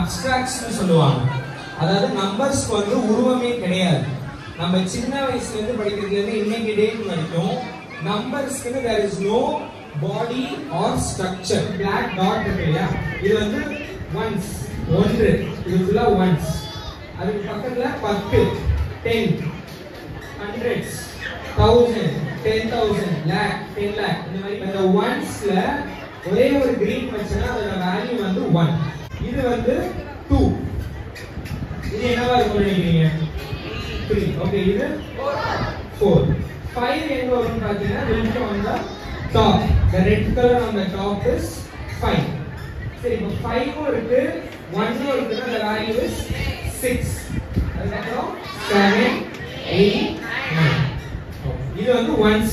அப்ஸ்ட்ராக்ட்ஸ்னு சொல்லுவாங்க. அதாவது நம்பர்ஸ்க்கு வந்து உருவமே கிடையாது. நம்ம சின்ன வயசுல இருந்து படிக்கிறதுல இருந்து இன்னைக்கு டேட் வரைக்கும் நம்பர்ஸ்க்கு there is no body or structure. black dot இருக்கு இல்லையா, இது வந்து ones, ஒன்று, இது ஃபுல்லா ones. அதுக்கு பக்கத்துல 10, 10, hundreds, 1000, 10,000, lakh, 10 lakh. இந்த மாதிரி அந்த onesல ஒரே ஒரு green வச்சனா அதோட வேல்யூ வந்து 1. இது வந்து 2. இது என்னவா இருக்கும்னு நினைக்கிறீங்க? 3. ஓகே, இது 4. 5 எங்க வரும்னு பாத்தீங்கன்னா will on the top. The red color on the top is 5. சரி, இப்போ 5 இருக்கு, 1 இருக்குன்னா the value is 6. அதுக்கப்புறம் 7, 8, 9. இது வந்து ones.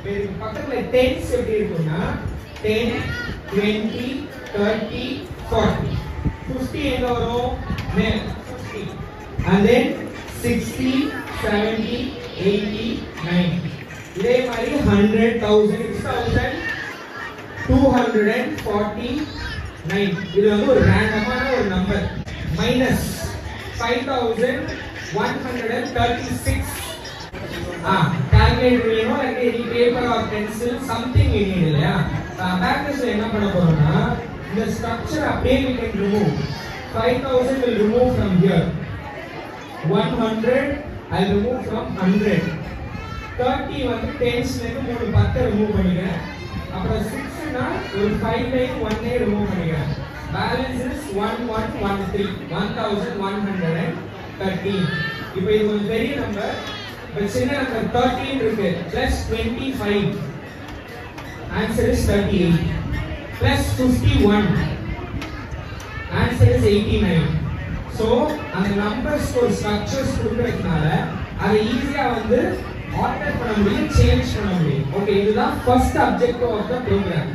இதுக்கு பக்கத்துல tens எப்படி இருக்கும்னா 10, 20, 30, 40. 50 எங்க வரும்? 50. And then 60, 70, 80, 90. இதே மாதிரி 100, 1000, 6000, 249. இது வந்து ஒரு ரேண்டமான ஒரு நம்பர். மைனஸ் 5136. கால்குலேட்டர் வேணும், அல்லது any paper R pencil something you need இல்லையா? அபாக்கஸ்ல என்ன பண்ண போறோம்னா இந்த ஸ்ட்ரக்சர் அப்படியே we can remove. 5000 will remove from here. 100 I'll remove from 100. 30 வந்து tensல இருந்து 3 10 remove பண்ணிக்கிறேன். அப்புறம் 6 னா ஒரு 5 லைன் 1 லைன் remove பண்ணிக்கிறேன். Balance is 1113. 1113. இப்போ இது ஒரு பெரிய நம்பர். இப்போ சின்ன நம்பர் 13 இருக்கு. plus 25. Answer is 38. plus 51. Answer is 89. So அந்த நம்பர்ஸ் ஒரு ஸ்ட்ரக்சர்ஸ் கொடுக்கிறதுனால அதை ஈஸியா வந்து ஆல்டர் பண்ண முடியும், சேஞ்ச் பண்ண முடியும். ஓகே, இதுதான் first objective of the program.